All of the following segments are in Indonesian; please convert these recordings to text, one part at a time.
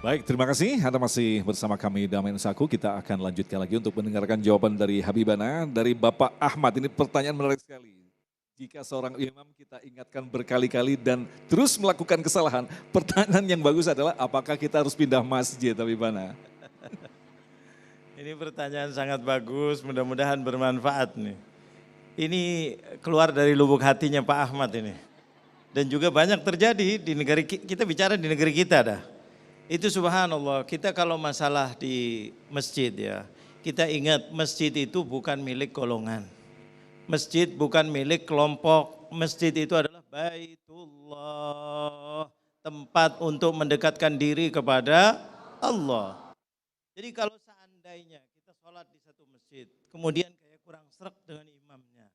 Baik, terima kasih. Anda masih bersama kami Damain Saku. Kita akan lanjutkan lagi untuk mendengarkan jawaban dari Habibana, dari Bapak Ahmad. Ini pertanyaan menarik sekali. Jika seorang imam kita ingatkan berkali-kali dan terus melakukan kesalahan, pertanyaan yang bagus adalah apakah kita harus pindah masjid, Habibana? Ini pertanyaan sangat bagus, mudah-mudahan bermanfaat nih. Ini keluar dari lubuk hatinya Pak Ahmad ini. Dan juga banyak terjadi di negara kita, bicara di negeri kita dah. Itu subhanallah, kita kalau masalah di masjid ya, kita ingat masjid itu bukan milik golongan. Masjid bukan milik kelompok, masjid itu adalah Baitullah, tempat untuk mendekatkan diri kepada Allah. Jadi kalau seandainya kita sholat di satu masjid, kemudian kayak kurang srek dengan imamnya,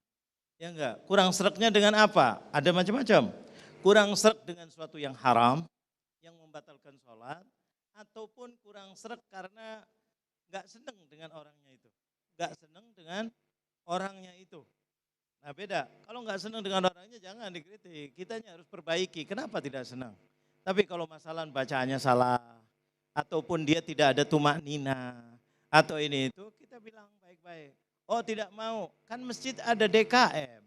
ya enggak? Kurang sreknya dengan apa? Ada macam-macam. Kurang srek dengan suatu yang haram, yang membatalkan sholat, ataupun kurang srek karena enggak senang dengan orangnya itu. Enggak senang dengan orangnya itu. Nah beda, kalau enggak senang dengan orangnya jangan dikritik, kitanya harus perbaiki. Kenapa tidak senang? Tapi kalau masalah bacaannya salah, ataupun dia tidak ada tumak nina, atau ini itu kita bilang baik-baik. Oh tidak mau, kan masjid ada DKM.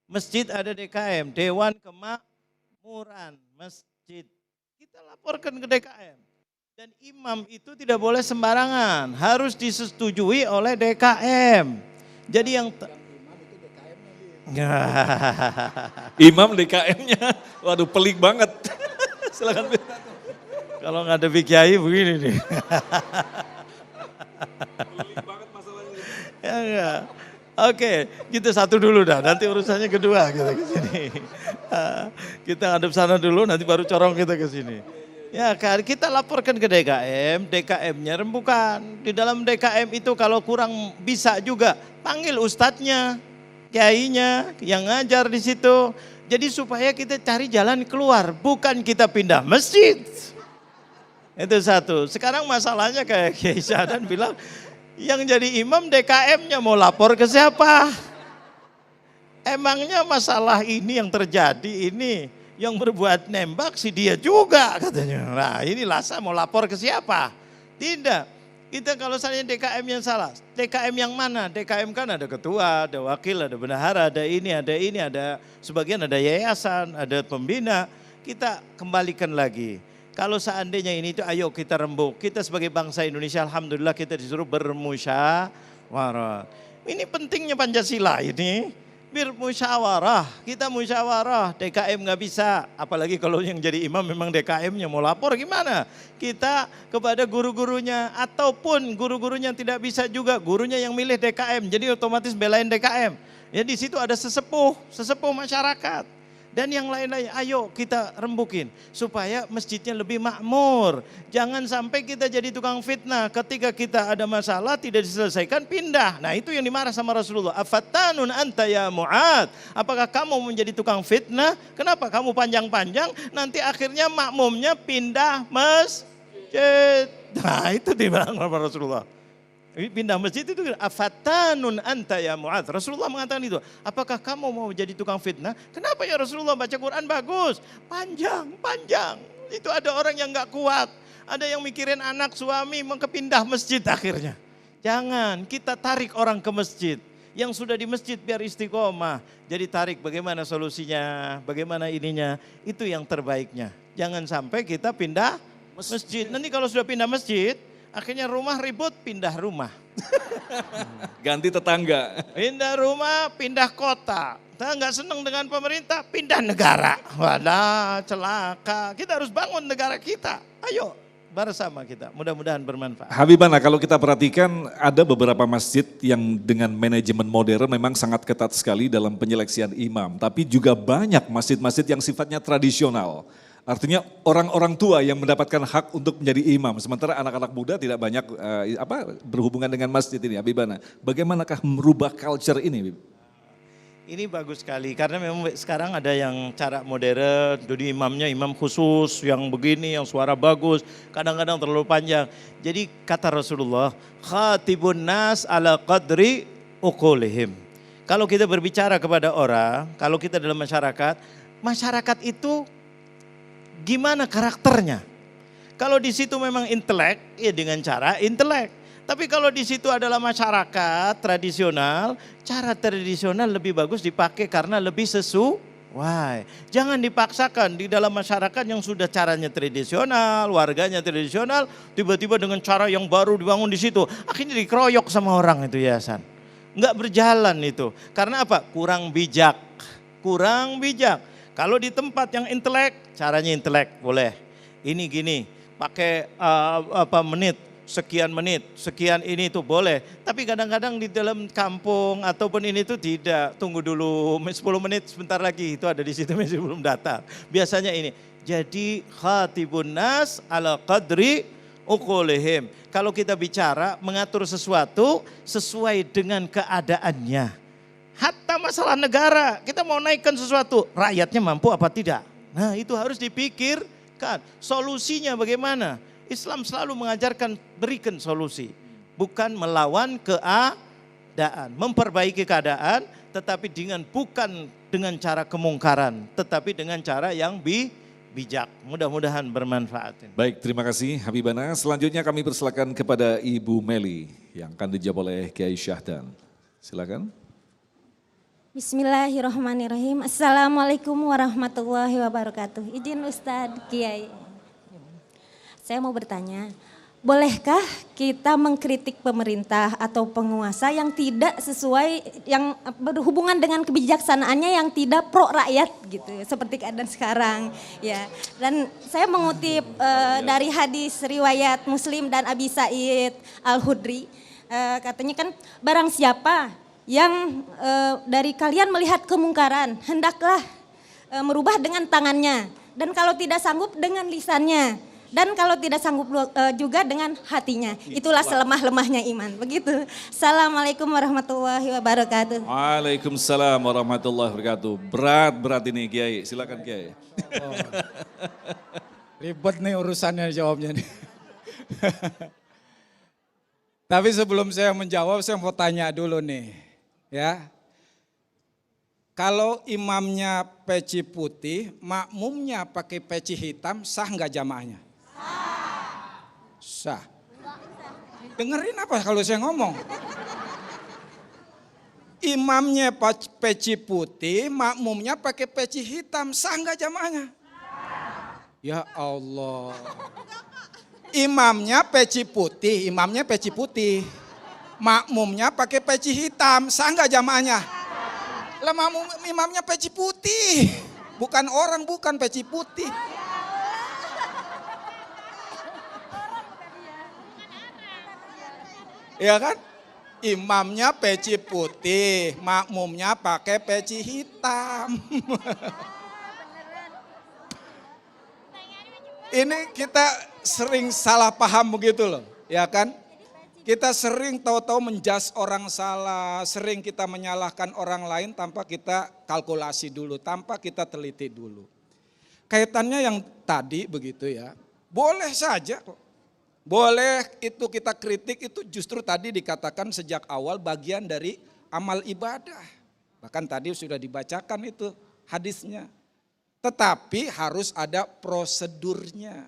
Masjid ada DKM, Dewan Kemakmuran Masjid. Kita laporkan ke DKM. Dan imam itu tidak boleh sembarangan, harus disetujui oleh DKM. Jadi yang Imam DKM-nya, waduh pelik banget. Silakan. Kalau nggak ada Kiai begini nih. Pelik banget masalahnya. Ya enggak. Oke, kita satu dulu dah, nanti urusannya kedua kita ke sini. Kita ngadep sana dulu, nanti baru corong kita ke sini. Ya kan, kita laporkan ke DKM, DKM-nya rembukan. Di dalam DKM itu kalau kurang bisa juga, panggil ustadznya, kiainya yang ngajar di situ. Jadi supaya kita cari jalan keluar, bukan kita pindah masjid. Itu satu. Sekarang masalahnya kayak Kiai Syahadan bilang, yang jadi imam DKM-nya mau lapor ke siapa? Emangnya masalah ini yang terjadi ini, yang berbuat nembak si dia juga katanya. Nah ini Lasa mau lapor ke siapa? Tidak. Kita kalau misalnya DKM yang salah, DKM yang mana? DKM kan ada ketua, ada wakil, ada bendahara, ada ini, ada sebagian ada yayasan, ada pembina. Kita kembalikan lagi. Kalau seandainya ini itu ayo kita rembuk. Kita sebagai bangsa Indonesia alhamdulillah kita disuruh bermusyawarah. Ini pentingnya Pancasila ini. Bermusyawarah, kita musyawarah, DKM nggak bisa. Apalagi kalau yang jadi imam memang DKM-nya mau lapor gimana? Kita kepada guru-gurunya ataupun guru-gurunya tidak bisa juga, gurunya yang milih DKM. Jadi otomatis belain DKM. Ya di situ ada sesepuh masyarakat. Dan yang lain-lain, ayo kita rembukin supaya masjidnya lebih makmur. Jangan sampai kita jadi tukang fitnah. Ketika kita ada masalah tidak diselesaikan, pindah. Nah itu yang dimarah sama Rasulullah. Afattanun anta ya Mu'ad. Apakah kamu menjadi tukang fitnah? Kenapa kamu panjang-panjang? Nanti akhirnya makmumnya pindah masjid. Nah itu dibilang sama Rasulullah. Pindah masjid itu afatanun anta ya Mu'adz. Rasulullah mengatakan itu. Apakah kamu mau jadi tukang fitnah? Kenapa ya Rasulullah, baca Quran bagus. Panjang. Itu ada orang yang gak kuat. Ada yang mikirin anak, suami, mau kepindah masjid akhirnya. Jangan, kita tarik orang ke masjid. Yang sudah di masjid biar istiqomah. Jadi tarik bagaimana solusinya, bagaimana ininya. Itu yang terbaiknya. Jangan sampai kita pindah masjid. Nanti kalau sudah pindah masjid, akhirnya rumah ribut, pindah rumah. Ganti tetangga. Pindah rumah, pindah kota. Kita nggak senang dengan pemerintah, pindah negara. Wadah, celaka. Kita harus bangun negara kita. Ayo, bersama kita. Mudah-mudahan bermanfaat. Habibana, kalau kita perhatikan ada beberapa masjid yang dengan manajemen modern memang sangat ketat sekali dalam penyeleksian imam. Tapi juga banyak masjid-masjid yang sifatnya tradisional. Artinya orang-orang tua yang mendapatkan hak untuk menjadi imam, sementara anak-anak muda tidak banyak berhubungan dengan masjid ini. Habibana, bagaimanakah merubah culture ini? Ini bagus sekali karena memang sekarang ada yang cara modern, jadi imamnya imam khusus yang begini, yang suara bagus, kadang-kadang terlalu panjang. Jadi kata Rasulullah, khatibun nas ala qadri uqulihim. Kalau kita berbicara kepada orang, kalau kita dalam masyarakat itu gimana karakternya? Kalau di situ memang intelek, ya dengan cara intelek. Tapi kalau di situ adalah masyarakat tradisional, cara tradisional lebih bagus dipakai karena lebih sesuai. Jangan dipaksakan di dalam masyarakat yang sudah caranya tradisional, warganya tradisional, tiba-tiba dengan cara yang baru dibangun di situ. Akhirnya dikeroyok sama orang itu yayasan. Enggak berjalan itu. Karena apa? Kurang bijak. Kurang bijak. Kalau di tempat yang intelek, caranya intelek boleh. Ini gini, pakai sekian menit, sekian ini itu boleh. Tapi kadang-kadang di dalam kampung ataupun ini itu tidak. Tunggu dulu 10 menit sebentar lagi itu ada di situ masih belum datang. Biasanya ini. Jadi khatibun nas ala qadri uqulihim. Kalau kita bicara mengatur sesuatu sesuai dengan keadaannya. Hatta masalah negara, kita mau naikkan sesuatu, rakyatnya mampu apa tidak? Nah, itu harus dipikirkan. Solusinya bagaimana? Islam selalu mengajarkan berikan solusi, bukan melawan keadaan, memperbaiki keadaan, tetapi bukan dengan cara kemungkaran, tetapi dengan cara yang bijak. Mudah-mudahan bermanfaat. Baik, terima kasih Habibana. Selanjutnya kami persilakan kepada Ibu Meli yang akan dijawab oleh Kiai Syahdan. Silakan. Bismillahirrahmanirrahim. Assalamualaikum warahmatullahi wabarakatuh. Izin Ustadz Kiai. Saya mau bertanya, bolehkah kita mengkritik pemerintah atau penguasa yang tidak sesuai, yang berhubungan dengan kebijaksanaannya yang tidak pro rakyat gitu, seperti keadaan sekarang ya. Dan saya mengutip dari hadis riwayat Muslim dan Abi Sa'id Al-Khudri, katanya kan barang siapa yang dari kalian melihat kemungkaran, hendaklah merubah dengan tangannya, dan kalau tidak sanggup dengan lisannya, dan kalau tidak sanggup juga dengan hatinya. Itulah selemah-lemahnya iman. Begitu. Assalamualaikum warahmatullahi wabarakatuh. Waalaikumsalam warahmatullahi wabarakatuh. Berat ini Kiai, silakan Kiai. Oh, ribet nih urusannya jawabnya nih. Tapi sebelum saya menjawab, saya mau tanya dulu nih. Ya, kalau imamnya peci putih, makmumnya pakai peci hitam, sah nggak jamaahnya? Sah. Dengerin apa kalau saya ngomong? Imamnya peci putih, makmumnya pakai peci hitam, sah nggak jamaahnya? Ya Allah. Imamnya peci putih, makmumnya pakai peci hitam, sah nggak jamaahnya? Lah imamnya peci putih, bukan orang, bukan peci putih. Ya kan? Imamnya peci putih, makmumnya pakai peci hitam. Ini kita sering salah paham begitu loh, ya kan? Kita sering tahu-tahu menjas orang salah, sering kita menyalahkan orang lain tanpa kita kalkulasi dulu, tanpa kita teliti dulu. Kaitannya yang tadi begitu ya, boleh saja kok. Boleh itu kita kritik, itu justru tadi dikatakan sejak awal bagian dari amal ibadah. Bahkan tadi sudah dibacakan itu hadisnya. Tetapi harus ada prosedurnya.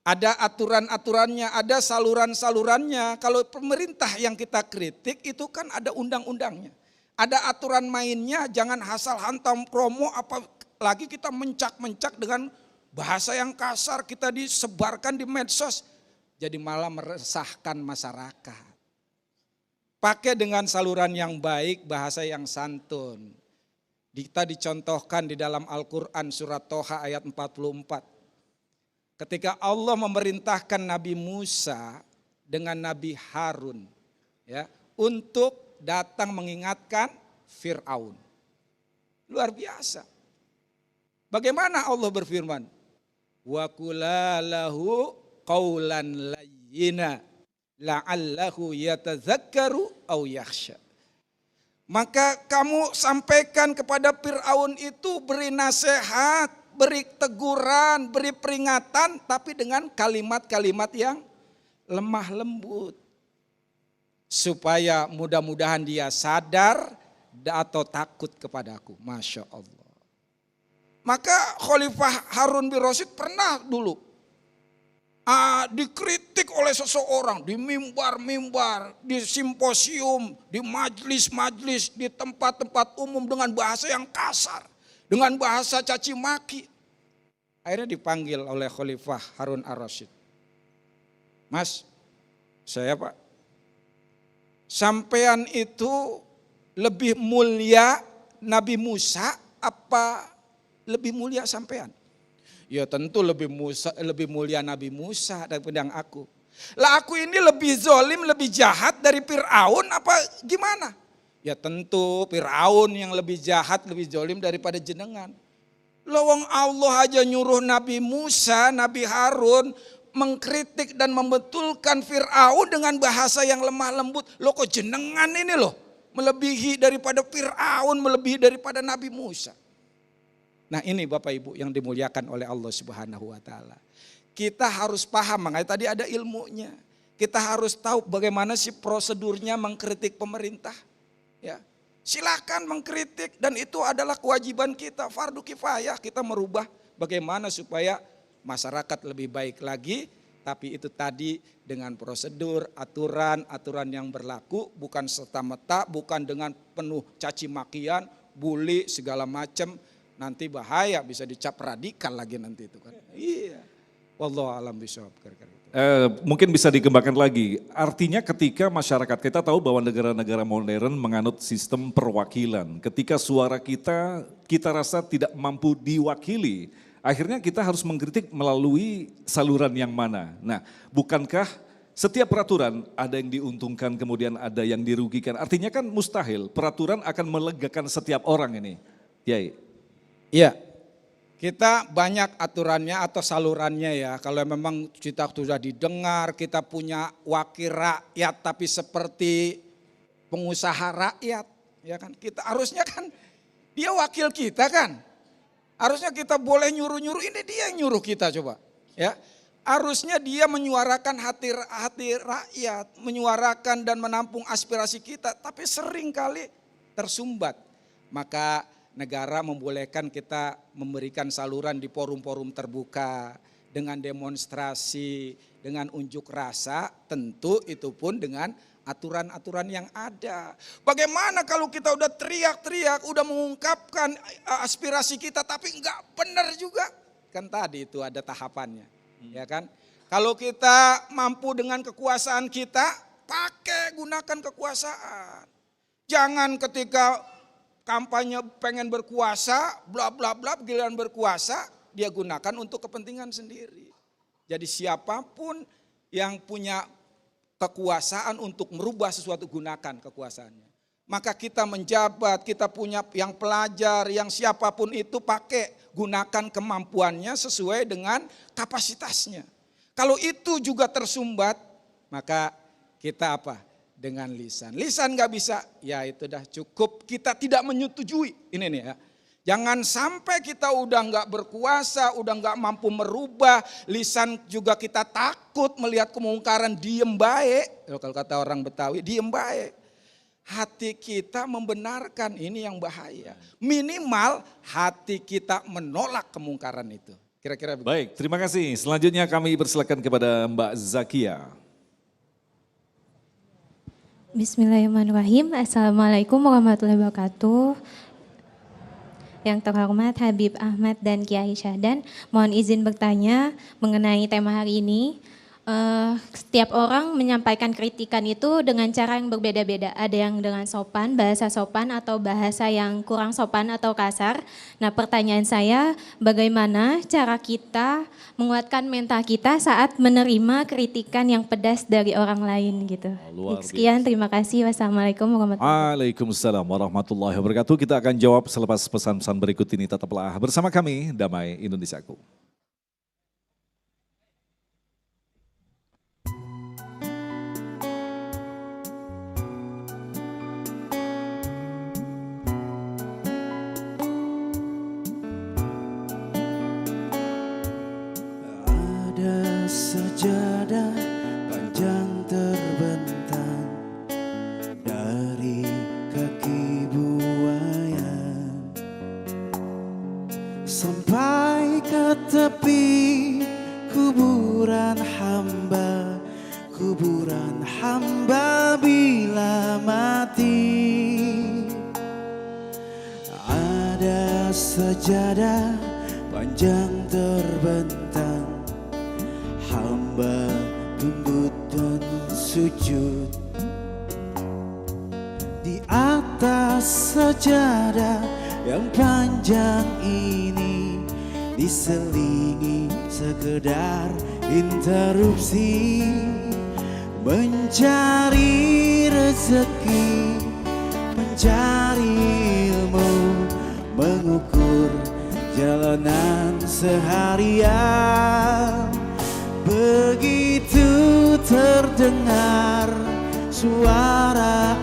Ada aturan-aturannya, ada saluran-salurannya. Kalau pemerintah yang kita kritik itu kan ada undang-undangnya. Ada aturan mainnya, jangan asal hantam promo, apalagi kita mencak-mencak dengan bahasa yang kasar, kita disebarkan di medsos. Jadi malah meresahkan masyarakat. Pakai dengan saluran yang baik, bahasa yang santun. Kita dicontohkan di dalam Al-Quran surat Toha ayat 44. Ketika Allah memerintahkan Nabi Musa dengan Nabi Harun ya, untuk datang mengingatkan Fir'aun. Luar biasa. Bagaimana Allah berfirman? Wa qulalahu qawlan layyina la'allahu yatazakkaru aw yakhsha. Maka kamu sampaikan kepada Fir'aun itu, beri nasihat, beri teguran, beri peringatan, tapi dengan kalimat-kalimat yang lemah lembut. Supaya mudah-mudahan dia sadar atau takut kepadaku. Masya Allah. Maka Khalifah Harun bin Rasyid pernah dulu dikritik oleh seseorang di mimbar-mimbar, di simposium, di majlis-majlis, di tempat-tempat umum dengan bahasa yang kasar, dengan bahasa caci maki. Akhirnya dipanggil oleh Khalifah Harun ar-Rasyid. Mas, saya Pak, sampean itu lebih mulia Nabi Musa apa lebih mulia sampean? Ya tentu lebih mulia Nabi Musa daripada yang aku. Lah aku ini lebih zolim, lebih jahat dari Fir'aun apa gimana? Ya tentu Fir'aun yang lebih jahat, lebih zolim daripada jenengan. Lawang Allah aja nyuruh Nabi Musa, Nabi Harun mengkritik dan membetulkan Fir'aun dengan bahasa yang lemah lembut. Loh kok jenengan ini loh melebihi daripada Fir'aun, melebihi daripada Nabi Musa. Nah ini Bapak Ibu yang dimuliakan oleh Allah Subhanahu wa Ta'ala. Kita harus paham, makanya tadi ada ilmunya. Kita harus tahu bagaimana sih prosedurnya mengkritik pemerintah. Ya, silakan mengkritik dan itu adalah kewajiban kita, fardu kifayah kita merubah bagaimana supaya masyarakat lebih baik lagi. Tapi itu tadi dengan prosedur, aturan yang berlaku, bukan serta-merta, bukan dengan penuh caci makian, bully segala macam. Nanti bahaya, bisa dicap radikal lagi nanti itu kan. Iya. Wallahu a'lam bishawab. Mungkin bisa dikembangkan lagi. Artinya ketika masyarakat, kita tahu bahwa negara-negara modern menganut sistem perwakilan. Ketika suara kita rasa tidak mampu diwakili, akhirnya kita harus mengkritik melalui saluran yang mana. Nah, bukankah setiap peraturan ada yang diuntungkan kemudian ada yang dirugikan. Artinya kan mustahil peraturan akan melegakan setiap orang ini. Yai. Iya, kita banyak aturannya atau salurannya ya. Kalau memang kita sudah didengar, kita punya wakil rakyat tapi seperti pengusaha rakyat, ya kan? Kita harusnya kan dia wakil kita kan. Harusnya kita boleh nyuruh-nyuruh, ini dia yang nyuruh kita coba. Ya, harusnya dia menyuarakan hati rakyat, menyuarakan dan menampung aspirasi kita, tapi sering kali tersumbat. Maka negara membolehkan kita memberikan saluran di forum-forum terbuka dengan demonstrasi, dengan unjuk rasa, tentu itu pun dengan aturan-aturan yang ada. Bagaimana kalau kita udah teriak-teriak, udah mengungkapkan aspirasi kita tapi enggak benar juga? Kan tadi itu ada tahapannya, ya kan? Kalau kita mampu dengan kekuasaan kita, gunakan kekuasaan. Jangan ketika kampanye pengen berkuasa, bla bla bla, giliran berkuasa, dia gunakan untuk kepentingan sendiri. Jadi siapapun yang punya kekuasaan untuk merubah sesuatu, gunakan kekuasaannya. Maka kita menjabat, kita punya yang pelajar, yang siapapun itu gunakan kemampuannya sesuai dengan kapasitasnya. Kalau itu juga tersumbat, maka kita apa? Dengan lisan. Lisan gak bisa, ya itu dah cukup, kita tidak menyetujui. Ini nih ya. Jangan sampai kita udah gak berkuasa, udah gak mampu merubah, lisan juga kita takut melihat kemungkaran, diem baik. Kalau kata orang Betawi, diem baik. Hati kita membenarkan, ini yang bahaya. Minimal hati kita menolak kemungkaran itu. Kira-kira begitu. Baik, terima kasih. Selanjutnya kami persilakan kepada Mbak Zakia. Bismillahirrahmanirrahim. Assalamualaikum warahmatullahi wabarakatuh. Yang terhormat Habib Ahmad dan Kiai Syahdan, mohon izin bertanya mengenai tema hari ini. Setiap orang menyampaikan kritikan itu dengan cara yang berbeda-beda. Ada yang dengan sopan, bahasa sopan atau bahasa yang kurang sopan atau kasar. Nah, pertanyaan saya, bagaimana cara kita menguatkan mental kita saat menerima kritikan yang pedas dari orang lain gitu. Sekian, terima kasih. Wassalamualaikum warahmatullahi wabarakatuh. Waalaikumsalam warahmatullahi wabarakatuh. Kita akan jawab selepas pesan-pesan berikut ini. Tetaplah bersama kami, Damai Indonesiaku. Sejadah panjang terbentang dari kaki buaya sampai ke tepi kuburan kuburan hamba bila mati. Ada sajadah panjang terbentang, hamba tunduk dan sujud. Di atas sajadah yang panjang ini diselingi sekedar interupsi, mencari rezeki, mencari ilmu, mengukur jalanan seharian. Begitu terdengar suara